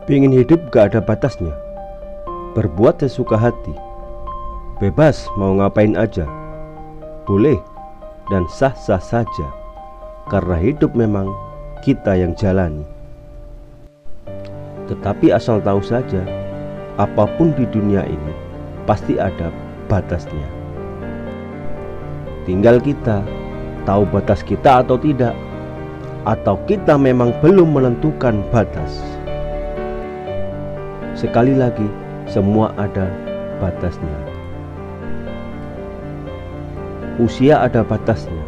Pingin hidup gak ada batasnya, berbuat sesuka hati, bebas mau ngapain aja, boleh dan sah-sah saja, karena hidup memang kita yang jalani. Tetapi asal tahu saja, apapun di dunia ini pasti ada batasnya. Tinggal kita tahu batas kita atau tidak, atau kita memang belum menentukan batas. Sekali lagi, semua ada batasnya. Usia ada batasnya,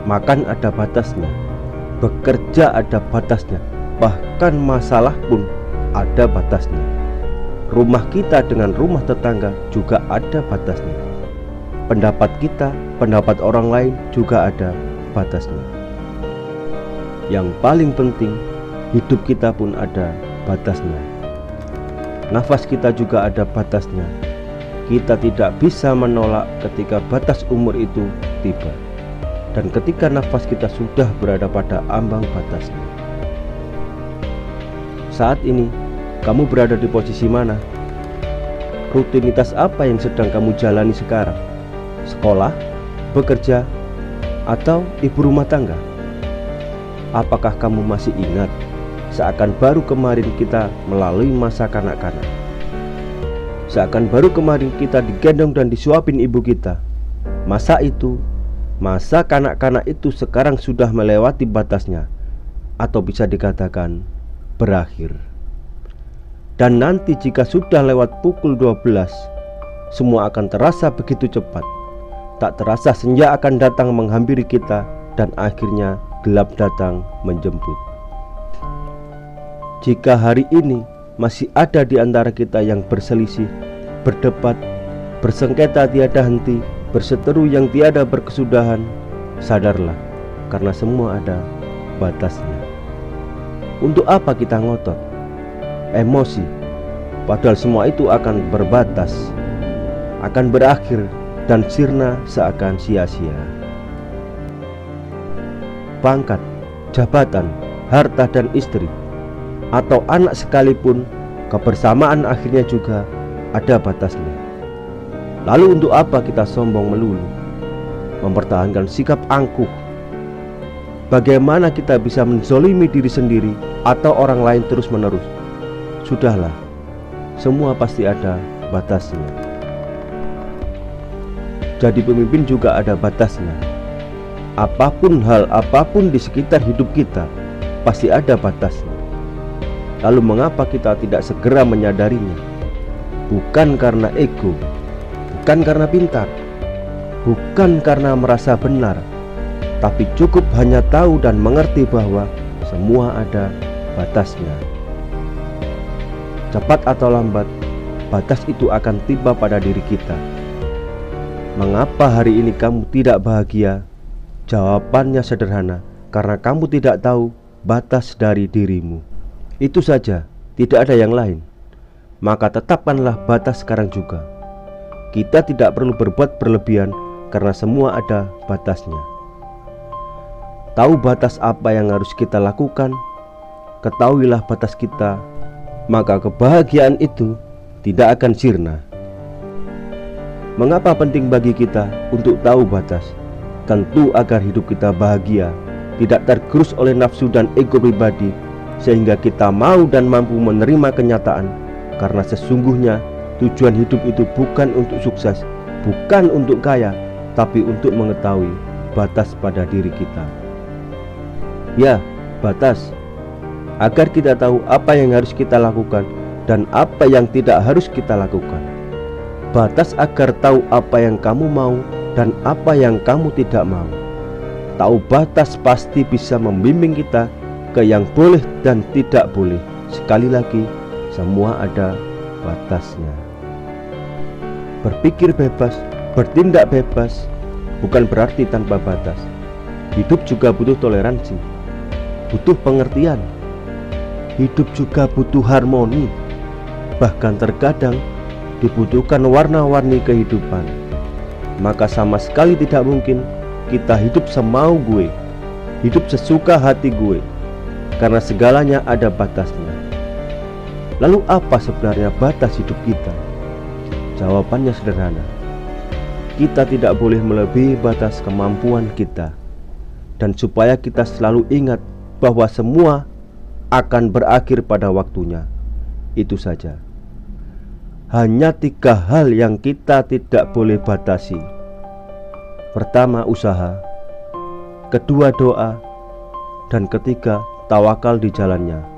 makan ada batasnya, bekerja ada batasnya, bahkan masalah pun ada batasnya. Rumah kita dengan rumah tetangga juga ada batasnya. Pendapat kita, pendapat orang lain juga ada batasnya. Yang paling penting, hidup kita pun ada batasnya. Nafas kita juga ada batasnya. Kita tidak bisa menolak ketika batas umur itu tiba, dan ketika nafas kita sudah berada pada ambang batasnya. Saat ini, kamu berada di posisi mana? Rutinitas apa yang sedang kamu jalani sekarang? Sekolah, bekerja, atau ibu rumah tangga? Apakah kamu masih ingat seakan baru kemarin kita melalui masa kanak-kanak? Seakan baru kemarin kita digendong dan disuapin ibu kita. Masa kanak-kanak itu sekarang sudah melewati batasnya, atau bisa dikatakan berakhir. Dan nanti jika sudah lewat pukul 12, semua akan terasa begitu cepat. Tak terasa senja akan datang menghampiri kita, dan akhirnya gelap datang menjemput. Jika hari ini masih ada di antara kita yang berselisih, berdebat, bersengketa tiada henti, berseteru yang tiada berkesudahan, sadarlah, karena semua ada batasnya. Untuk apa kita ngotot, emosi, padahal semua itu akan berbatas, akan berakhir dan sirna seakan sia-sia. Pangkat, jabatan, harta dan istri, atau anak sekalipun, kebersamaan akhirnya juga ada batasnya. Lalu untuk apa kita sombong melulu, mempertahankan sikap angkuh? Bagaimana kita bisa menzolimi diri sendiri atau orang lain terus-menerus? Sudahlah, semua pasti ada batasnya. Jadi pemimpin juga ada batasnya. Apapun hal, apapun di sekitar hidup kita pasti ada batasnya. Lalu mengapa kita tidak segera menyadarinya? Bukan karena ego, bukan karena pintar, bukan karena merasa benar, tapi cukup hanya tahu dan mengerti bahwa semua ada batasnya. Cepat atau lambat, batas itu akan tiba pada diri kita. Mengapa hari ini kamu tidak bahagia? Jawabannya sederhana, karena kamu tidak tahu batas dari dirimu. Itu saja, tidak ada yang lain. Maka tetapkanlah batas sekarang juga. Kita tidak perlu berbuat berlebihan, karena semua ada batasnya. Tahu batas apa yang harus kita lakukan, ketahuilah batas kita, maka kebahagiaan itu tidak akan sirna. Mengapa penting bagi kita untuk tahu batas? Tentu agar hidup kita bahagia, tidak tergerus oleh nafsu dan ego pribadi, sehingga kita mau dan mampu menerima kenyataan. Karena sesungguhnya tujuan hidup itu bukan untuk sukses, bukan untuk kaya, tapi untuk mengetahui batas pada diri kita. Ya, batas, agar kita tahu apa yang harus kita lakukan dan apa yang tidak harus kita lakukan. Batas agar tahu apa yang kamu mau dan apa yang kamu tidak mau. Tahu batas pasti bisa membimbing kita ke yang boleh dan tidak boleh. Sekali lagi, semua ada batasnya. Berpikir bebas, bertindak bebas, bukan berarti tanpa batas. Hidup juga butuh toleransi, butuh pengertian. Hidup juga butuh harmoni. Bahkan terkadang dibutuhkan warna-warni kehidupan. Maka sama sekali tidak mungkin kita hidup semau gue, hidup sesuka hati gue, karena segalanya ada batasnya. Lalu apa sebenarnya batas hidup kita? Jawabannya sederhana. Kita tidak boleh melebihi batas kemampuan kita. Dan supaya kita selalu ingat bahwa semua akan berakhir pada waktunya. Itu saja. Hanya 3 hal yang kita tidak boleh batasi. Pertama, usaha. Kedua, doa. Dan ketiga, tawakal di jalannya.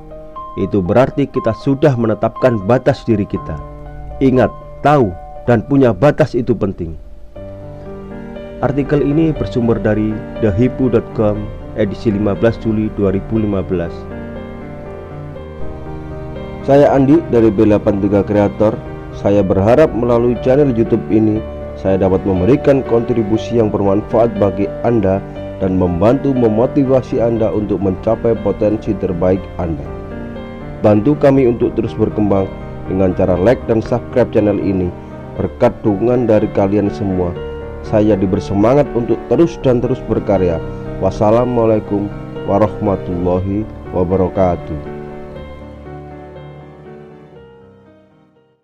Itu berarti kita sudah menetapkan batas diri kita. Ingat, tahu dan punya batas itu penting. Artikel ini bersumber dari thehipu.com edisi 15 Juli 2015. Saya Andi dari B83 Kreator. Saya berharap melalui channel YouTube ini saya dapat memberikan kontribusi yang bermanfaat bagi Anda dan membantu memotivasi Anda untuk mencapai potensi terbaik Anda. Bantu kami untuk terus berkembang dengan cara like dan subscribe channel ini. Berkat dukungan dari kalian semua, saya diberi semangat untuk terus berkarya. Wassalamualaikum warahmatullahi wabarakatuh.